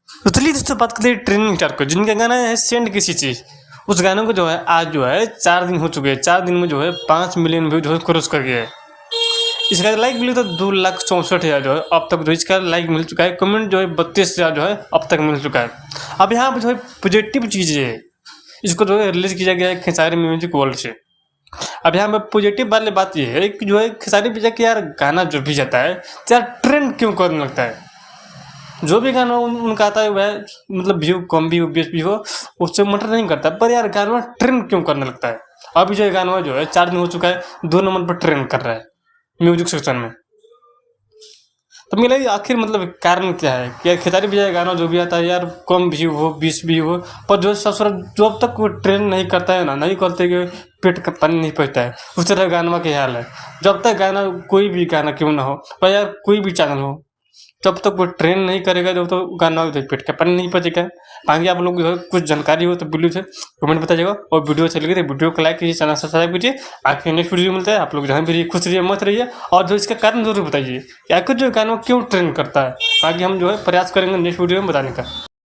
तो चलिए दोस्तों बात करते हैं ट्रेंडिंग स्टार को, जिनका गाना है सेंड किसी चीज़। उस गाने को जो है आज जो है 4 दिन हो चुके हैं। 4 दिन में जो है 5 मिलियन व्यू जो है क्रॉस कर गया है। इसका लाइक मिले तो 2,64,000 जो है अब तक जो इसका लाइक मिल चुका है। कमेंट जो है 32,000 जो है अब तक मिल चुका है। अब यहाँ पर जो है पॉजिटिव चीज़ है, इसको जो है रिलीज किया गया है खेसारी म्यूजिक वर्ल्ड से। अब यहाँ पे पॉजिटिव वाली बात ये है कि जो है खेसारी भैया कि यार गाना जो भी जाता है तो यार ट्रेंड क्यों करने लगता है। जो भी गाना उनका आता है वह मतलब व्यू कम भी हो बेस भी हो उससे मैटर नहीं करता, पर यार गाना ट्रेंड क्यों करने लगता है। अभी जो गाना जो है 4 दिन हो चुका है, 2 नंबर पर ट्रेंड कर रहा है म्यूजिक सेक्शन में। तो मेरा ये आखिर मतलब कारण क्या है कि यार खेसारी भैया गाना जो भी आता है यार कम व्यू हो 20 भी हो, पर जो ससुर जो अब तक वो ट्रेंड नहीं करता है ना, नहीं करते कि पेट का पानी नहीं पड़ता है, उस तरह गाना का हाल है। जब तक गाना कोई भी गाना क्यों ना हो, पर यार कोई भी चैनल हो, जब तक वो ट्रेंड नहीं करेगा जब तो गाना पेट का पानी नहीं पचेगा। बाकी आप लोग को कुछ जानकारी हो तो वीडियो से कमेंट बताइएगा, और वीडियो अच्छी लगी तो वीडियो को लाइक कीजिए, चैनल सब्सक्राइब कीजिए। आखिर नेक्स्ट वीडियो मिलता है, आप लोग जहाँ भी रहिए खुश रहिए मत रहिए, और जो इसका कारण जरूर बताइए कि आखिर जो गाना क्यों ट्रेंड करता है। बाकी हम जो है प्रयास करेंगे नेक्स्ट वीडियो में बताने का।